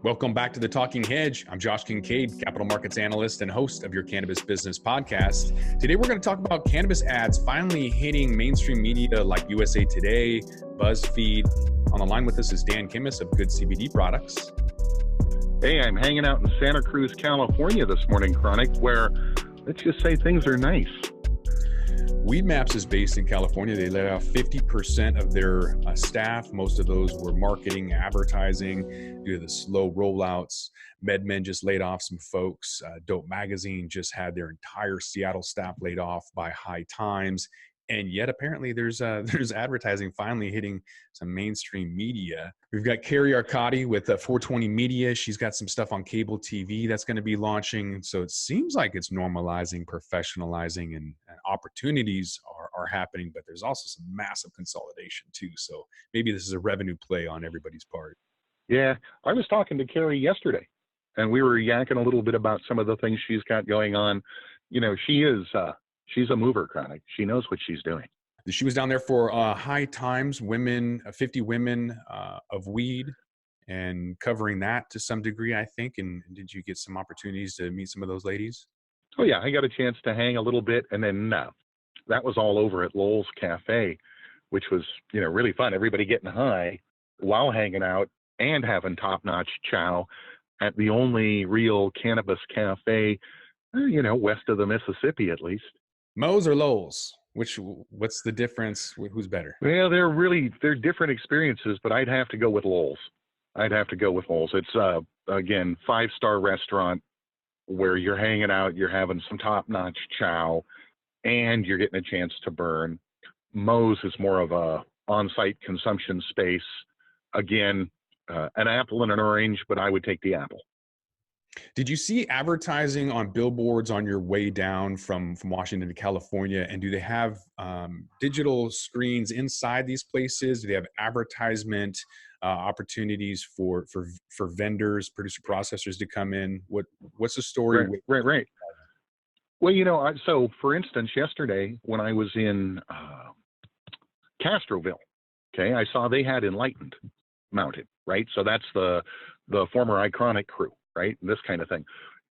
Welcome back to the Talking Hedge. I'm Josh Kincaid, capital markets analyst and host of your Cannabis Business Podcast. Today, we're going to talk about cannabis ads finally hitting mainstream media like USA Today, BuzzFeed. On the line with us is Dan Kimmis of Good CBD Products. Hey, I'm hanging out in Santa Cruz, California this morning, Chronic, where let's just say things are nice. Weedmaps is based in California. They let off 50% of their staff. Most of those were marketing, advertising due to the slow rollouts. MedMen just laid off some folks. Dope Magazine just had their entire Seattle staff laid off by High Times. And yet, apparently, there's advertising finally hitting some mainstream media. We've got Carrie Arcadi with 420 Media. She's got some stuff on cable TV that's going to be launching. So it seems like it's normalizing, professionalizing, and opportunities are happening. But there's also some massive consolidation, too. So maybe this is a revenue play on everybody's part. Yeah, I was talking to Carrie yesterday, and we were yakking a little bit about some of the things she's got going on. You know, she's a mover, Chronic. She knows what she's doing. She was down there for High Times, 50 women of weed, and covering that to some degree, I think. And did you get some opportunities to meet some of those ladies? Oh, yeah. I got a chance to hang a little bit. And then that was all over at Lowell's Cafe, which was, really fun. Everybody getting high while hanging out and having top-notch chow at the only real cannabis cafe, west of the Mississippi, at least. Moe's or Lowell's? What's the difference? Who's better? Well, they're different experiences, but I'd have to go with Lowell's. It's again, 5-star restaurant where you're hanging out, you're having some top-notch chow, and you're getting a chance to burn. Moe's is more of a on-site consumption space. Again, an apple and an orange, but I would take the apple. Did you see advertising on billboards on your way down from Washington to California? And do they have digital screens inside these places? Do they have advertisement opportunities for vendors, producer processors to come in? What's the story? Right. Well, so for instance, yesterday when I was in Castroville, okay, I saw they had Enlightened mounted, right? So that's the former Iconic crew. Right? This kind of thing.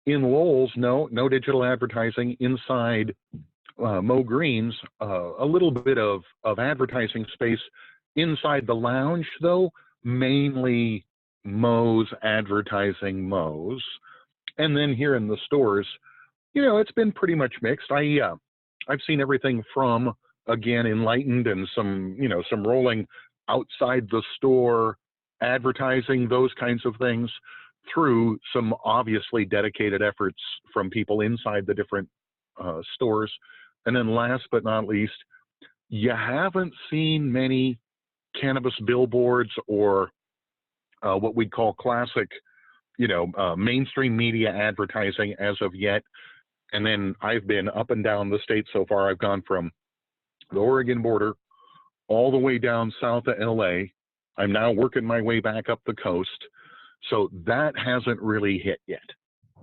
In Lowell's, no digital advertising. Inside Mo Green's, a little bit of advertising space. Inside the lounge, though, mainly Mo's advertising Mo's. And then here in the stores, it's been pretty much mixed. I've seen everything from, again, Enlightened and some rolling outside the store advertising, those kinds of things, through some obviously dedicated efforts from people inside the different stores. And then last but not least, you haven't seen many cannabis billboards or what we'd call classic, mainstream media advertising as of yet. And then I've been up and down the state so far. I've gone from the Oregon border all the way down south of LA. I'm now working my way back up the coast. So that hasn't really hit yet.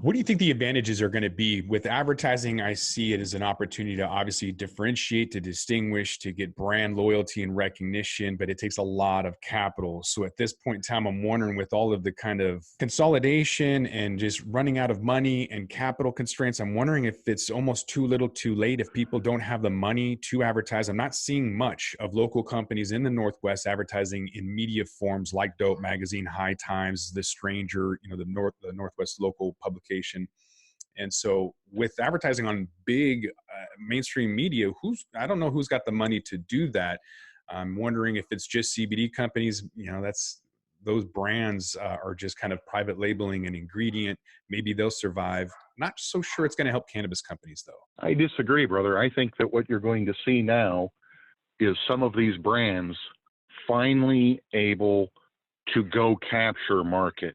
What do you think the advantages are going to be with advertising? I see it as an opportunity to obviously differentiate, to distinguish, to get brand loyalty and recognition, but it takes a lot of capital. So at this point in time, I'm wondering, with all of the kind of consolidation and just running out of money and capital constraints, I'm wondering if it's almost too little too late if people don't have the money to advertise. I'm not seeing much of local companies in the Northwest advertising in media forms like Dope Magazine, High Times, The Stranger, the Northwest local publication. And so with advertising on big mainstream media, I don't know who's got the money to do that. I'm wondering if it's just CBD companies, those brands are just kind of private labeling an ingredient. Maybe they'll survive. Not so sure it's going to help cannabis companies, though. I disagree, brother. I think that what you're going to see now is some of these brands finally able to go capture market,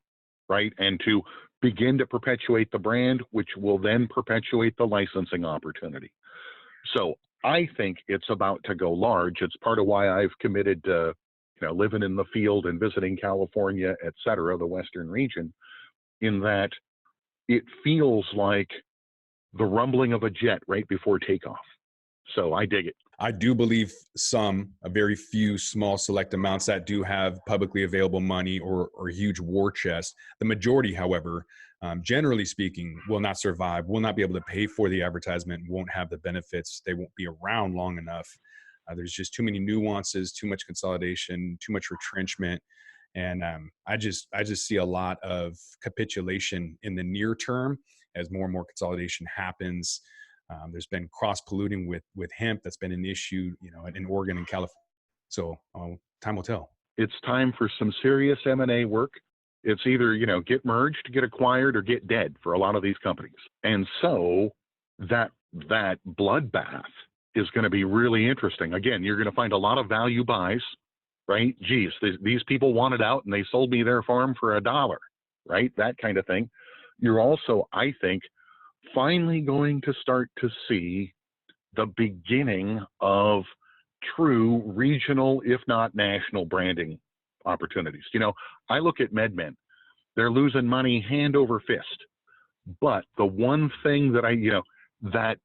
right? And to begin to perpetuate the brand, which will then perpetuate the licensing opportunity. So I think it's about to go large. It's part of why I've committed to, living in the field and visiting California, et cetera, the Western region, in that it feels like the rumbling of a jet right before takeoff. So I dig it. I do believe a very few small select amounts that do have publicly available money or huge war chest. The majority, however, generally speaking, will not survive, will not be able to pay for the advertisement, won't have the benefits. They won't be around long enough. There's just too many nuances, too much consolidation, too much retrenchment. And I just see a lot of capitulation in the near term as more and more consolidation happens. There's been cross polluting with hemp. That's been an issue, in Oregon and California. So time will tell. It's time for some serious M&A work. It's either, get merged, get acquired, or get dead for a lot of these companies. And so that bloodbath is going to be really interesting. Again, you're going to find a lot of value buys, right? Geez, these people wanted out and they sold me their farm for $1, right? That kind of thing. You're also, I think, finally going to start to see the beginning of true regional, if not national, branding opportunities. I look at MedMen. They're losing money hand over fist. But the one thing that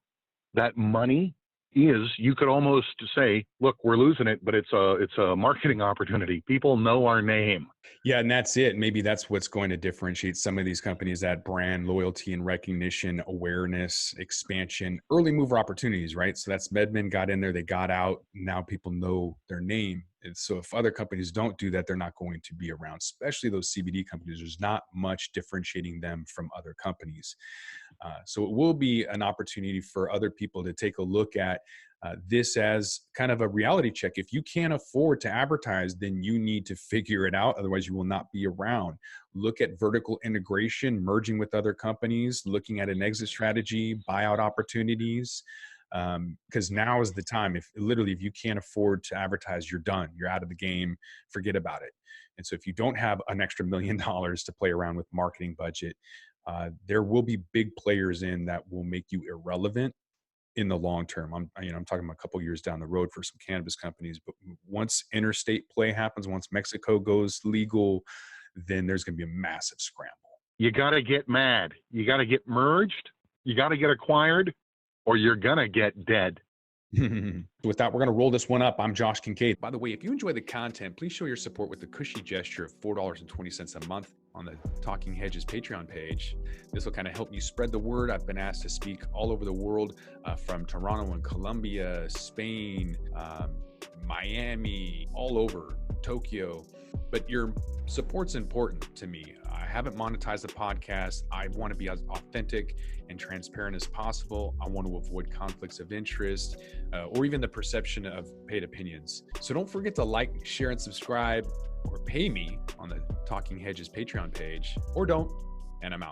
that money is, you could almost say, look, we're losing it, but it's a marketing opportunity. People know our name. Yeah, and that's it. Maybe that's what's going to differentiate some of these companies, that brand loyalty and recognition, awareness, expansion, early mover opportunities, right? So that's MedMen got in there, they got out. Now people know their name. And so if other companies don't do that, they're not going to be around, especially those CBD companies. There's not much differentiating them from other companies. So it will be an opportunity for other people to take a look at this as kind of a reality check. If you can't afford to advertise, then you need to figure it out. Otherwise, you will not be around. Look at vertical integration, merging with other companies, looking at an exit strategy, buyout opportunities. Because now is the time. If you can't afford to advertise, you're done. You're out of the game. Forget about it. And so if you don't have an extra $1 million to play around with marketing budget, there will be big players in that will make you irrelevant in the long term. I'm talking about a couple of years down the road for some cannabis companies, but once interstate play happens, once Mexico goes legal, then there's going to be a massive scramble. You got to get mad. You got to get merged. You got to get acquired, or you're going to get dead. With that, we're going to roll this one up. I'm Josh Kincaid. By the way, if you enjoy the content, please show your support with the cushy gesture of $4.20 a month on the Talking Hedges Patreon page. This will kind of help me spread the word. I've been asked to speak all over the world, from Toronto and Colombia, Spain, Miami, all over, Tokyo. But your support's important to me. I haven't monetized the podcast. I want to be as authentic and transparent as possible. I want to avoid conflicts of interest or even the perception of paid opinions. So don't forget to like, share, and subscribe, or pay me on the Talking Hedges Patreon page, or don't, and I'm out.